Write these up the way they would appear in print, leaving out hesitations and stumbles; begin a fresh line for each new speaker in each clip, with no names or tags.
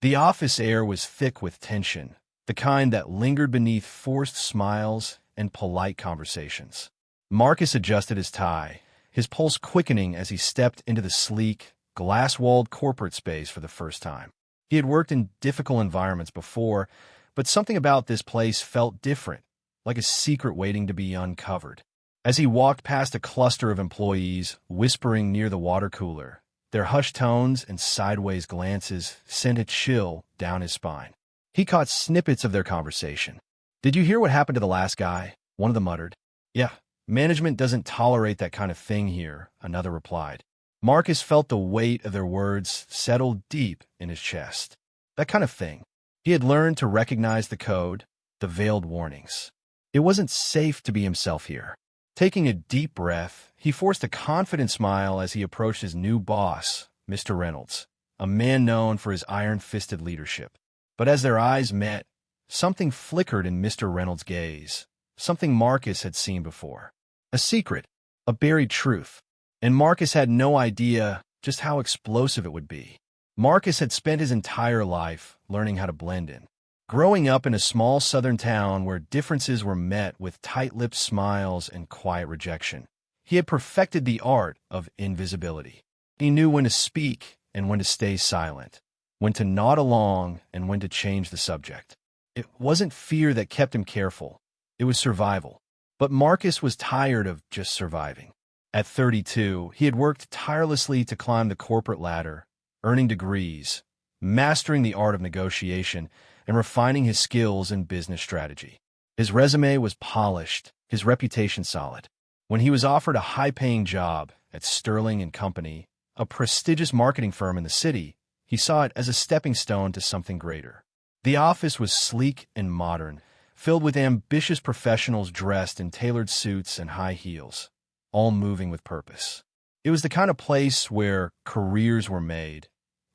The office air was thick with tension, the kind that lingered beneath forced smiles and polite conversations. Marcus adjusted his tie, his pulse quickening as he stepped into the sleek, glass-walled corporate space for the first time. He had worked in difficult environments before, but something about this place felt different, like a secret waiting to be uncovered. As he walked past a cluster of employees whispering near the water cooler, their hushed tones and sideways glances sent a chill down his spine. He caught snippets of their conversation. "Did you hear what happened to the last guy?" one of them muttered. "Yeah, management doesn't tolerate that kind of thing here," another replied. Marcus felt the weight of their words settle deep in his chest. That kind of thing. He had learned to recognize the code, the veiled warnings. It wasn't safe to be himself here. Taking a deep breath, he forced a confident smile as he approached his new boss, Mr. Reynolds, a man known for his iron-fisted leadership. But as their eyes met, something flickered in Mr. Reynolds' gaze, something Marcus had seen before. A secret, a buried truth. And Marcus had no idea just how explosive it would be. Marcus had spent his entire life learning how to blend in. Growing up in a small southern town where differences were met with tight-lipped smiles and quiet rejection, he had perfected the art of invisibility. He knew when to speak and when to stay silent, when to nod along and when to change the subject. It wasn't fear that kept him careful. It was survival. But Marcus was tired of just surviving. At 32, he had worked tirelessly to climb the corporate ladder, earning degrees, mastering the art of negotiation, and refining his skills in business strategy. His resume was polished, his reputation solid. When he was offered a high-paying job at Sterling and Company, a prestigious marketing firm in the city, he saw it as a stepping stone to something greater. The office was sleek and modern, filled with ambitious professionals dressed in tailored suits and high heels, all moving with purpose. It was the kind of place where careers were made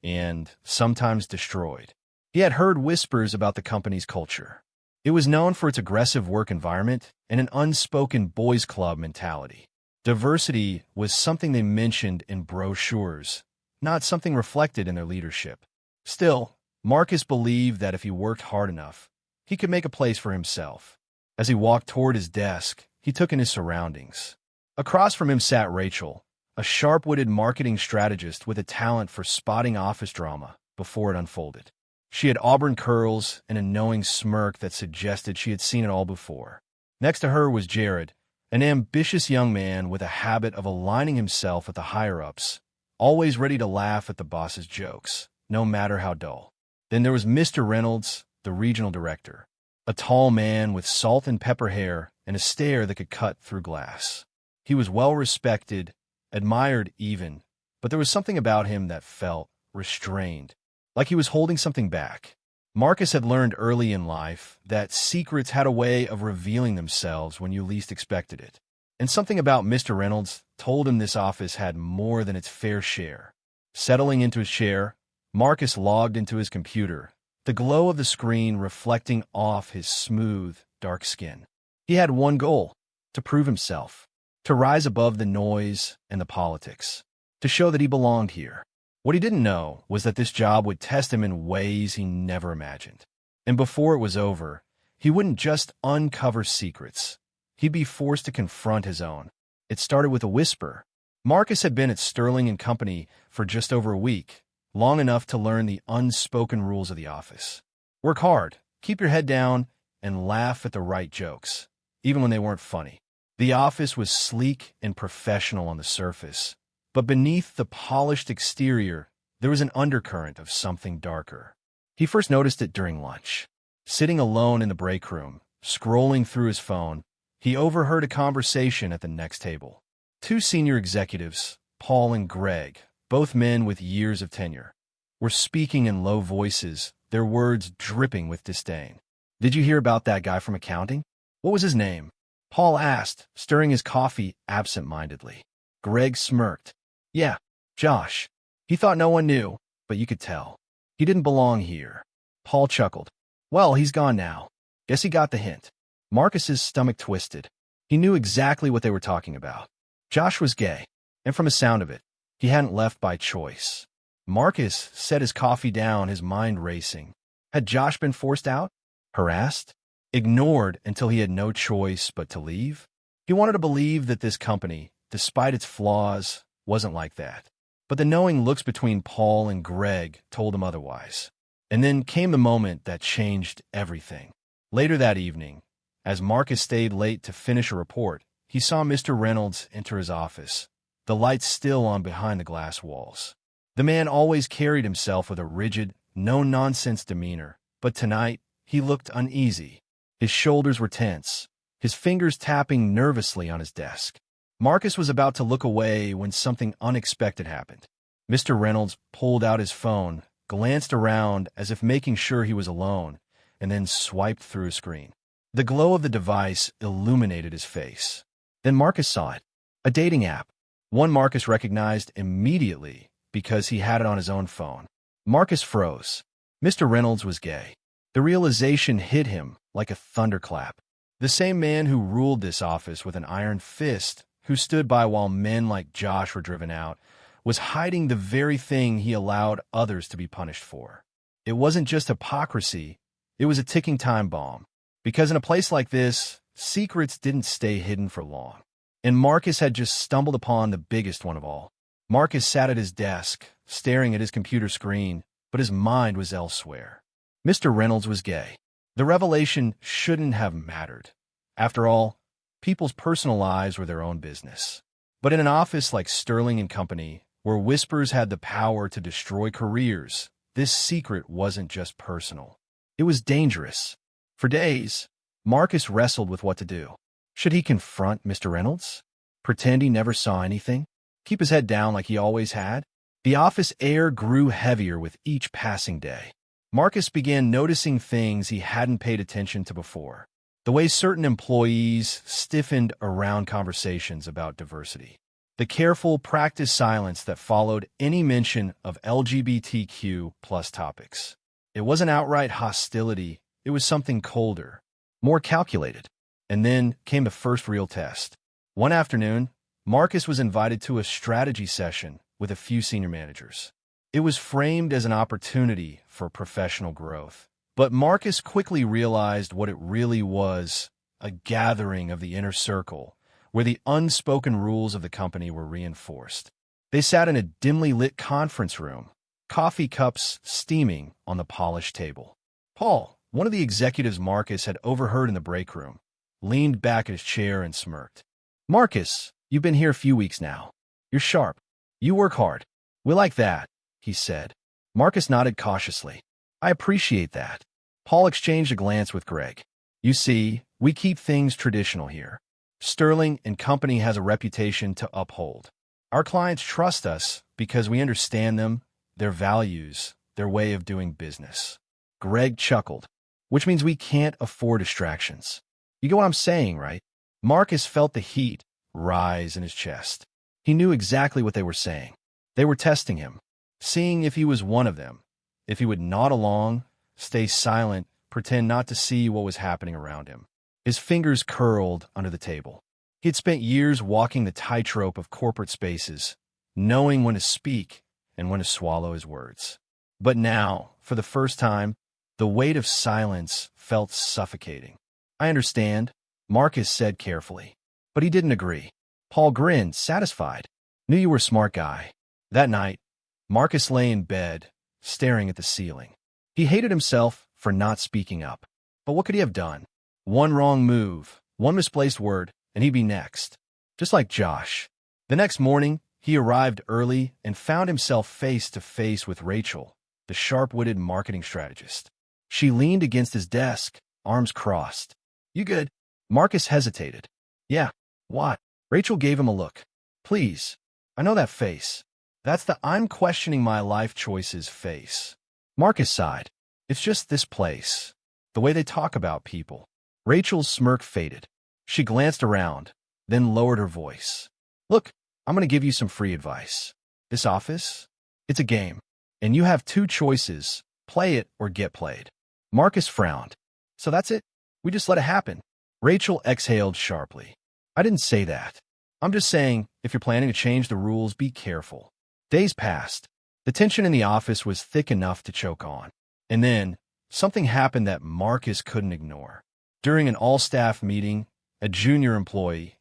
and sometimes destroyed. He had heard whispers about the company's culture. It was known for its aggressive work environment and an unspoken boys' club mentality. Diversity was something they mentioned in brochures, not something reflected in their leadership. Still, Marcus believed that if he worked hard enough, he could make a place for himself. As he walked toward his desk, he took in his surroundings. Across from him sat Rachel, a sharp-witted marketing strategist with a talent for spotting office drama before it unfolded. She had auburn curls and a knowing smirk that suggested she had seen it all before. Next to her was Jared, an ambitious young man with a habit of aligning himself with the higher-ups, always ready to laugh at the boss's jokes, no matter how dull. Then there was Mr. Reynolds, the regional director, a tall man with salt and pepper hair and a stare that could cut through glass. He was well-respected, admired even, but there was something about him that felt restrained, like he was holding something back. Marcus had learned early in life that secrets had a way of revealing themselves when you least expected it. And something about Mr. Reynolds told him this office had more than its fair share. Settling into his chair, Marcus logged into his computer, the glow of the screen reflecting off his smooth, dark skin. He had one goal: to prove himself, to rise above the noise and the politics, to show that he belonged here. What he didn't know was that this job would test him in ways he never imagined. And before it was over, he wouldn't just uncover secrets. He'd be forced to confront his own. It started with a whisper. Marcus had been at Sterling and Company for just over a week, long enough to learn the unspoken rules of the office. Work hard, keep your head down, and laugh at the right jokes, even when they weren't funny. The office was sleek and professional on the surface, but beneath the polished exterior, there was an undercurrent of something darker. He first noticed it during lunch. Sitting alone in the break room, scrolling through his phone, he overheard a conversation at the next table. Two senior executives, Paul and Greg, both men with years of tenure, were speaking in low voices, their words dripping with disdain. "Did you hear about that guy from accounting? What was his name?" Paul asked, stirring his coffee absent-mindedly. Greg smirked. "Yeah, Josh. He thought no one knew, but you could tell. He didn't belong here." Paul chuckled. "Well, he's gone now. Guess he got the hint." Marcus's stomach twisted. He knew exactly what they were talking about. Josh was gay, and from the sound of it, he hadn't left by choice. Marcus set his coffee down, his mind racing. Had Josh been forced out? Harassed? Ignored until he had no choice but to leave? He wanted to believe that this company, despite its flaws, wasn't like that. But the knowing looks between Paul and Greg told him otherwise. And then came the moment that changed everything. Later that evening, as Marcus stayed late to finish a report, he saw Mr. Reynolds enter his office, the lights still on behind the glass walls. The man always carried himself with a rigid, no-nonsense demeanor, but tonight he looked uneasy. His shoulders were tense, his fingers tapping nervously on his desk. Marcus was about to look away when something unexpected happened. Mr. Reynolds pulled out his phone, glanced around as if making sure he was alone, and then swiped through a screen. The glow of the device illuminated his face. Then Marcus saw it. A dating app. One Marcus recognized immediately because he had it on his own phone. Marcus froze. Mr. Reynolds was gay. The realization hit him like a thunderclap. The same man who ruled this office with an iron fist, who stood by while men like Josh were driven out, was hiding the very thing he allowed others to be punished for. It wasn't just hypocrisy, it was a ticking time bomb. Because in a place like this, secrets didn't stay hidden for long. And Marcus had just stumbled upon the biggest one of all. Marcus sat at his desk, staring at his computer screen, but his mind was elsewhere. Mr. Reynolds was gay. The revelation shouldn't have mattered. After all, people's personal lives were their own business. But in an office like Sterling and Company, where whispers had the power to destroy careers, this secret wasn't just personal. It was dangerous. For days, Marcus wrestled with what to do. Should he confront Mr. Reynolds? Pretend he never saw anything? Keep his head down like he always had? The office air grew heavier with each passing day. Marcus began noticing things he hadn't paid attention to before. The way certain employees stiffened around conversations about diversity. The careful, practiced silence that followed any mention of LGBTQ plus topics. It wasn't outright hostility, it was something colder, more calculated. And then came the first real test. One afternoon, Marcus was invited to a strategy session with a few senior managers. It was framed as an opportunity for professional growth. But Marcus quickly realized what it really was, a gathering of the inner circle, where the unspoken rules of the company were reinforced. They sat in a dimly lit conference room, coffee cups steaming on the polished table. Paul, one of the executives Marcus had overheard in the break room, leaned back in his chair and smirked. "Marcus, you've been here a few weeks now. You're sharp. You work hard. We like that," he said. Marcus nodded cautiously. "I appreciate that." Paul exchanged a glance with Greg. "You see, we keep things traditional here. Sterling and Company has a reputation to uphold. Our clients trust us because we understand them, their values, their way of doing business." Greg chuckled. "Which means we can't afford distractions. You get what I'm saying, right?" Marcus felt the heat rise in his chest. He knew exactly what they were saying. They were testing him, seeing if he was one of them, if he would nod along, stay silent, pretend not to see what was happening around him. His fingers curled under the table. He had spent years walking the tightrope of corporate spaces, knowing when to speak and when to swallow his words. But now, for the first time, the weight of silence felt suffocating. "I understand," Marcus said carefully. But he didn't agree. Paul grinned, satisfied. "Knew you were a smart guy." That night, Marcus lay in bed, staring at the ceiling. He hated himself for not speaking up. But what could he have done? One wrong move, one misplaced word, and he'd be next. Just like Josh. The next morning, he arrived early and found himself face to face with Rachel, the sharp-witted marketing strategist. She leaned against his desk, arms crossed. "You good?" Marcus hesitated. "Yeah, what?" Rachel gave him a look. "Please, I know that face. That's the I'm questioning my life choices face." Marcus sighed. "It's just this place. The way they talk about people." Rachel's smirk faded. She glanced around, then lowered her voice. "Look, I'm going to give you some free advice. This office, it's a game, and you have two choices, play it or get played." Marcus frowned. "So that's it? We just let it happen?" Rachel exhaled sharply. "I didn't say that. I'm just saying, if you're planning to change the rules, be careful." Days passed. The tension in the office was thick enough to choke on. And then, something happened that Marcus couldn't ignore. During an all-staff meeting, a junior employee,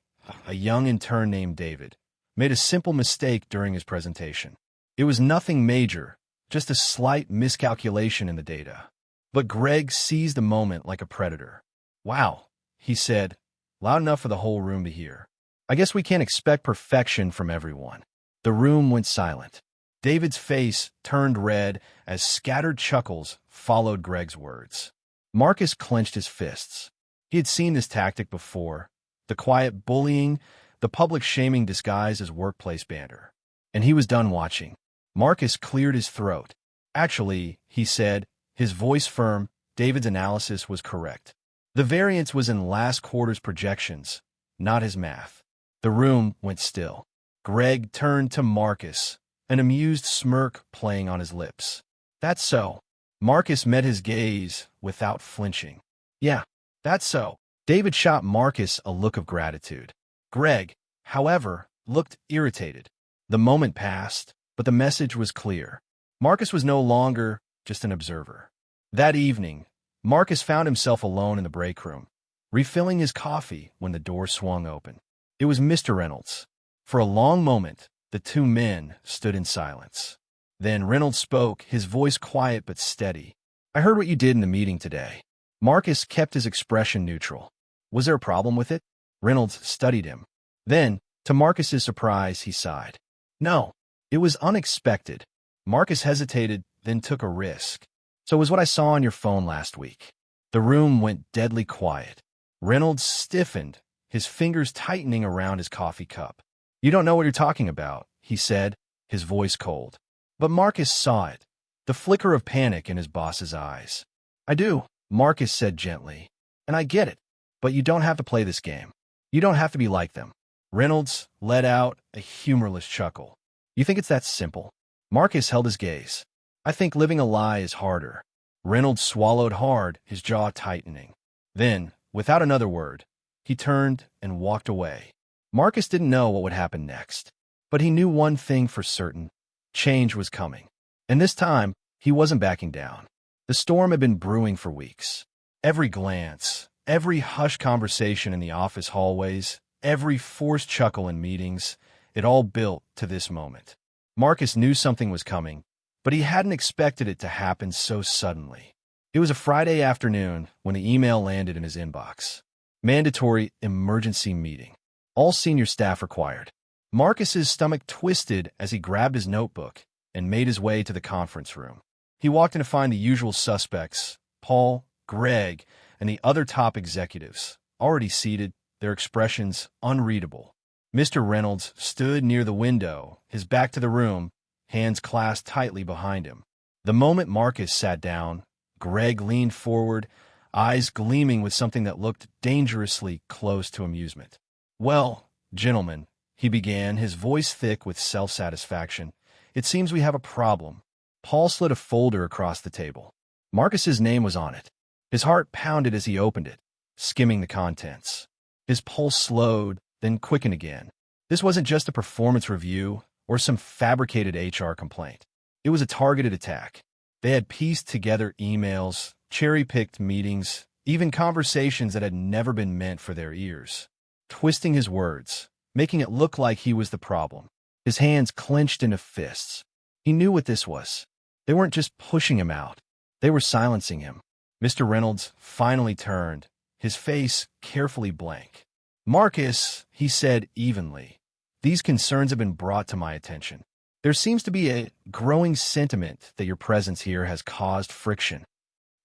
a young intern named David, made a simple mistake during his presentation. It was nothing major, just a slight miscalculation in the data. But Greg seized the moment like a predator. "Wow," he said, loud enough for the whole room to hear. "I guess we can't expect perfection from everyone." The room went silent. David's face turned red as scattered chuckles followed Greg's words. Marcus clenched his fists. He had seen this tactic before, the quiet bullying, the public shaming disguised as workplace banter. And he was done watching. Marcus cleared his throat. "Actually," he said, his voice firm, David's analysis was correct. The variance was in last quarter's projections, not his math. The room went still. Greg turned to Marcus, an amused smirk playing on his lips. "That's so." Marcus met his gaze without flinching. "Yeah, that's so." David shot Marcus a look of gratitude. Greg, however, looked irritated. The moment passed, but the message was clear. Marcus was no longer just an observer. That evening, Marcus found himself alone in the break room, refilling his coffee when the door swung open. It was Mr. Reynolds. For a long moment, the two men stood in silence. Then Reynolds spoke, his voice quiet but steady. "I heard what you did in the meeting today." Marcus kept his expression neutral. "Was there a problem with it?" Reynolds studied him. Then, to Marcus's surprise, he sighed. "No, it was unexpected." Marcus hesitated, then took a risk. "So it was what I saw on your phone last week." The room went deadly quiet. Reynolds stiffened, his fingers tightening around his coffee cup. "You don't know what you're talking about," he said, his voice cold. But Marcus saw it, the flicker of panic in his boss's eyes. "I do," Marcus said gently. "And I get it. But you don't have to play this game. You don't have to be like them." Reynolds let out a humorless chuckle. "You think it's that simple?" Marcus held his gaze. "I think living a lie is harder." Reynolds swallowed hard, his jaw tightening. Then, without another word, he turned and walked away. Marcus didn't know what would happen next, but he knew one thing for certain. Change was coming. And this time, he wasn't backing down. The storm had been brewing for weeks. Every glance, every hushed conversation in the office hallways, every forced chuckle in meetings, it all built to this moment. Marcus knew something was coming, but he hadn't expected it to happen so suddenly. It was a Friday afternoon when the email landed in his inbox. Mandatory emergency meeting. All senior staff required. Marcus's stomach twisted as he grabbed his notebook and made his way to the conference room. He walked in to find the usual suspects, Paul, Greg, and the other top executives, already seated, their expressions unreadable. Mr. Reynolds stood near the window, his back to the room, hands clasped tightly behind him. The moment Marcus sat down, Greg leaned forward, eyes gleaming with something that looked dangerously close to amusement. "Well, gentlemen," he began, his voice thick with self-satisfaction, "it seems we have a problem." Paul slid a folder across the table. Marcus's name was on it. His heart pounded as he opened it, skimming the contents. His pulse slowed, then quickened again. This wasn't just a performance review or some fabricated HR complaint. It was a targeted attack. They had pieced together emails, cherry-picked meetings, even conversations that had never been meant for their ears. Twisting his words, making it look like he was the problem. His hands clenched into fists. He knew what this was. They weren't just pushing him out. They were silencing him. Mr. Reynolds finally turned, his face carefully blank. "Marcus," he said evenly, "these concerns have been brought to my attention. There seems to be a growing sentiment that your presence here has caused friction."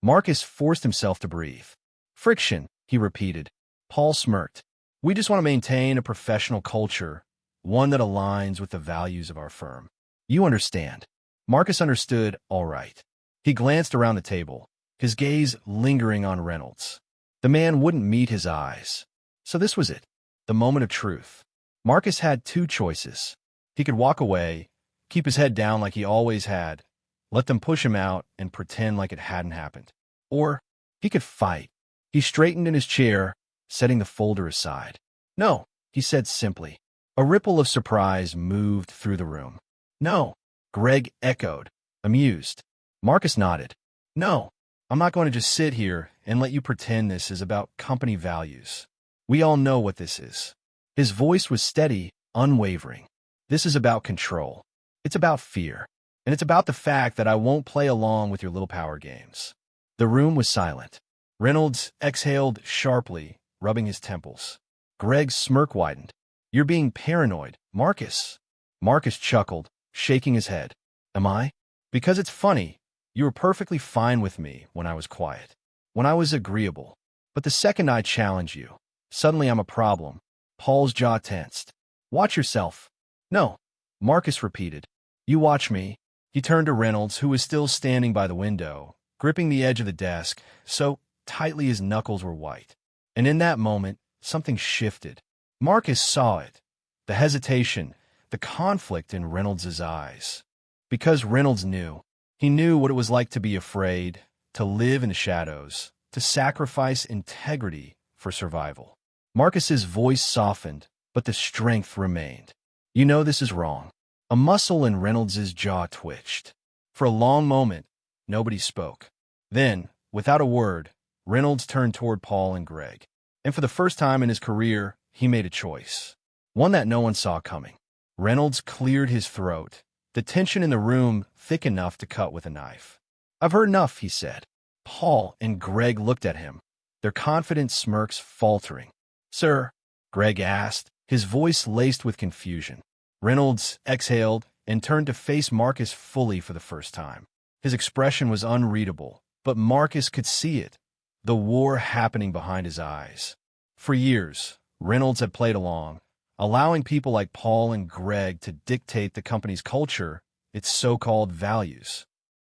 Marcus forced himself to breathe. "Friction," he repeated. Paul smirked. "We just want to maintain a professional culture, one that aligns with the values of our firm. You understand." Marcus understood all right. He glanced around the table, his gaze lingering on Reynolds. The man wouldn't meet his eyes. So this was it, the moment of truth. Marcus had two choices. He could walk away, keep his head down like he always had, let them push him out and pretend like it hadn't happened. Or he could fight. He straightened in his chair, setting the folder aside. "No," he said simply. A ripple of surprise moved through the room. "No, Greg echoed, amused. Marcus nodded. No, I'm not going to just sit here and let you pretend this is about company values. We all know what this is. His voice was steady, unwavering. This is about control. It's about fear. And it's about the fact that I won't play along with your little power games. The room was silent. Reynolds exhaled sharply, rubbing his temples. Greg's smirk widened. You're being paranoid, Marcus. Marcus chuckled, shaking his head. Am I? Because it's funny. You were perfectly fine with me when I was quiet, when I was agreeable. But the second I challenge you, suddenly I'm a problem. Paul's jaw tensed. Watch yourself. No, Marcus repeated. You watch me. He turned to Reynolds, who was still standing by the window, gripping the edge of the desk so tightly his knuckles were white. And in that moment, something shifted. Marcus saw it. The hesitation, the conflict in Reynolds' eyes. Because Reynolds knew. He knew what it was like to be afraid, to live in the shadows, to sacrifice integrity for survival. Marcus's voice softened, but the strength remained. You know this is wrong. A muscle in Reynolds' jaw twitched. For a long moment, nobody spoke. Then, without a word, Reynolds turned toward Paul and Greg. And for the first time in his career, he made a choice. One that no one saw coming. Reynolds cleared his throat, the tension in the room thick enough to cut with a knife. I've heard enough, he said. Paul and Greg looked at him, their confident smirks faltering. Sir? Greg asked, his voice laced with confusion. Reynolds exhaled and turned to face Marcus fully for the first time. His expression was unreadable, but Marcus could see it, the war happening behind his eyes. For years, Reynolds had played along, allowing people like Paul and Greg to dictate the company's culture, its so-called values.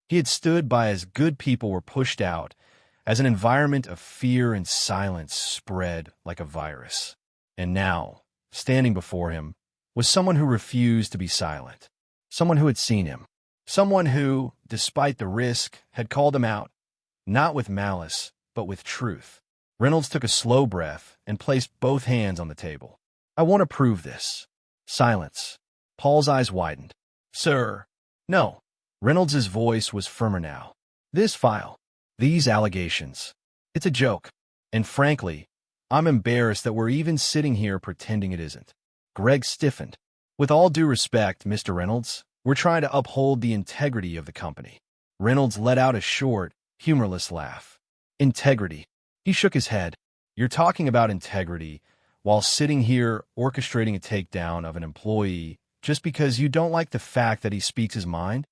He had stood by as good people were pushed out, as an environment of fear and silence spread like a virus. And now, standing before him, was someone who refused to be silent, someone who had seen him, someone who, despite the risk, had called him out, not with malice, but with truth. Reynolds took a slow breath and placed both hands on the table. I want to prove this. Silence. Paul's eyes widened. Sir. No. Reynolds' voice was firmer now. This file. These allegations. It's a joke. And frankly, I'm embarrassed that we're even sitting here pretending it isn't. Greg stiffened. With all due respect, Mr. Reynolds, we're trying to uphold the integrity of the company. Reynolds let out a short, humorless laugh. Integrity. He shook his head. You're talking about integrity while sitting here orchestrating a takedown of an employee just because you don't like the fact that he speaks his mind?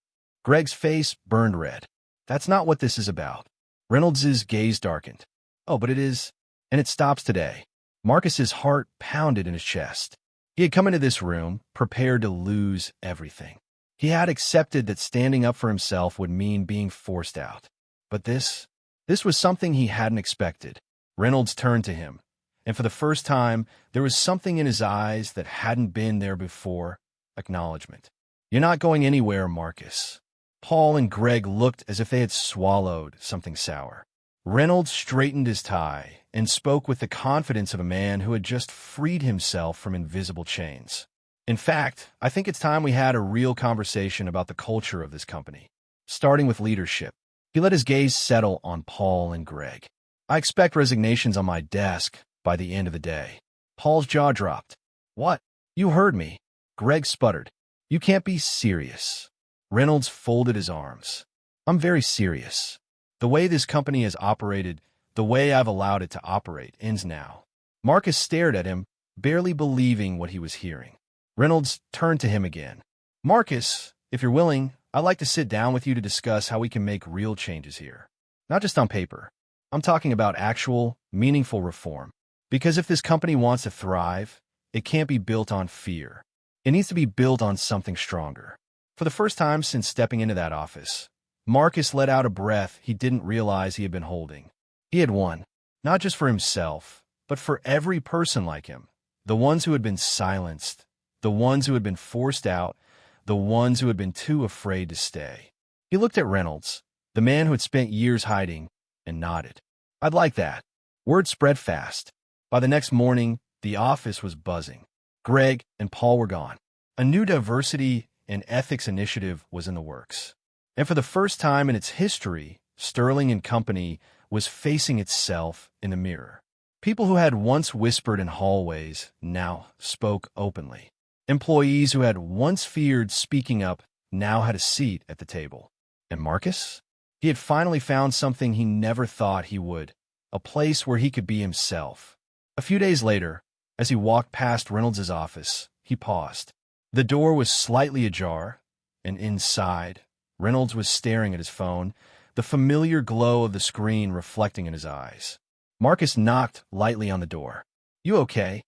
Greg's face burned red. That's not what this is about. Reynolds' gaze darkened. Oh, but it is. And it stops today. Marcus's heart pounded in his chest. He had come into this room prepared to lose everything. He had accepted that standing up for himself would mean being forced out. But this was something he hadn't expected. Reynolds turned to him, and for the first time, there was something in his eyes that hadn't been there before, acknowledgement. You're not going anywhere, Marcus. Paul and Greg looked as if they had swallowed something sour. Reynolds straightened his tie and spoke with the confidence of a man who had just freed himself from invisible chains. In fact, I think it's time we had a real conversation about the culture of this company, starting with leadership. He let his gaze settle on Paul and Greg. I expect resignations on my desk by the end of the day. Paul's jaw dropped. What? You heard me. Greg sputtered. You can't be serious. Reynolds folded his arms. I'm very serious. The way this company has operated, the way I've allowed it to operate, ends now. Marcus stared at him, barely believing what he was hearing. Reynolds turned to him again. Marcus, if you're willing, I'd like to sit down with you to discuss how we can make real changes here. Not just on paper. I'm talking about actual, meaningful reform. Because if this company wants to thrive, it can't be built on fear. It needs to be built on something stronger. For the first time since stepping into that office, Marcus let out a breath he didn't realize he had been holding. He had won, not just for himself, but for every person like him. The ones who had been silenced, the ones who had been forced out, the ones who had been too afraid to stay. He looked at Reynolds, the man who had spent years hiding, and nodded. I'd like that. Word spread fast. By the next morning, the office was buzzing. Greg and Paul were gone. A new diversity and ethics initiative was in the works. And for the first time in its history, Sterling and Company was facing itself in the mirror. People who had once whispered in hallways now spoke openly. Employees who had once feared speaking up now had a seat at the table. And Marcus? He had finally found something he never thought he would, a place where he could be himself. A few days later, as he walked past Reynolds' office, he paused. The door was slightly ajar, and inside, Reynolds was staring at his phone, the familiar glow of the screen reflecting in his eyes. Marcus knocked lightly on the door. "You okay?"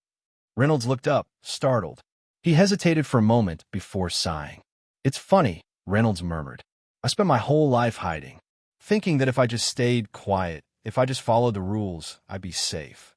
Reynolds looked up, startled. He hesitated for a moment before sighing. "It's funny," Reynolds murmured. "I spent my whole life hiding, thinking that if I just stayed quiet, if I just followed the rules, I'd be safe."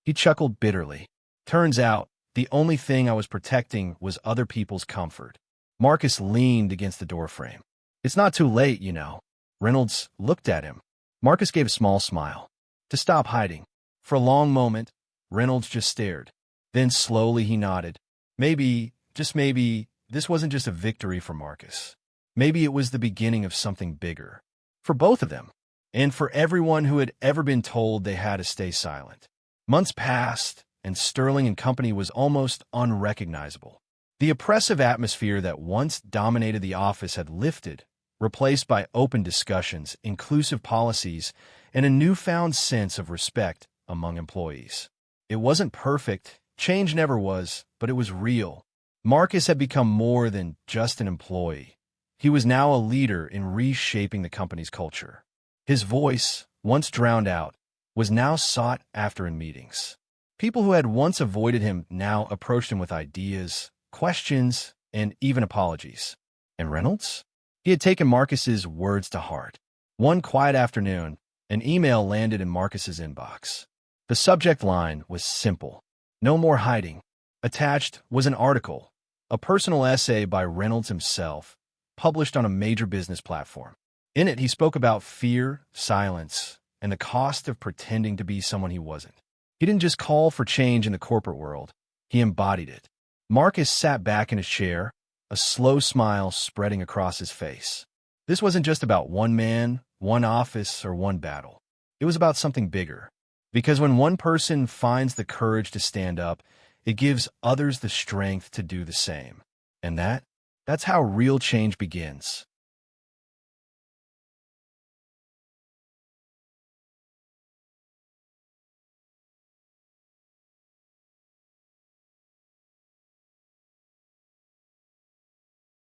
He chuckled bitterly. "Turns out, the only thing I was protecting was other people's comfort." Marcus leaned against the doorframe. "It's not too late, you know." Reynolds looked at him. Marcus gave a small smile. "To stop hiding." For a long moment, Reynolds just stared. Then slowly he nodded. Maybe, just maybe, this wasn't just a victory for Marcus. Maybe it was the beginning of something bigger. For both of them. And for everyone who had ever been told they had to stay silent. Months passed, and Sterling and Company was almost unrecognizable. The oppressive atmosphere that once dominated the office had lifted, replaced by open discussions, inclusive policies, and a newfound sense of respect among employees. It wasn't perfect, change never was, but it was real. Marcus had become more than just an employee. He was now a leader in reshaping the company's culture. His voice, once drowned out, was now sought after in meetings. People who had once avoided him now approached him with ideas, questions, and even apologies. And Reynolds? He had taken Marcus's words to heart. One quiet afternoon, an email landed in Marcus's inbox. The subject line was simple. No more hiding. Attached was an article, a personal essay by Reynolds himself, published on a major business platform. In it, he spoke about fear, silence, and the cost of pretending to be someone he wasn't. He didn't just call for change in the corporate world. He embodied it. Marcus sat back in his chair, a slow smile spreading across his face. This wasn't just about one man, one office, or one battle. It was about something bigger. Because when one person finds the courage to stand up, it gives others the strength to do the same. And that's how real change begins.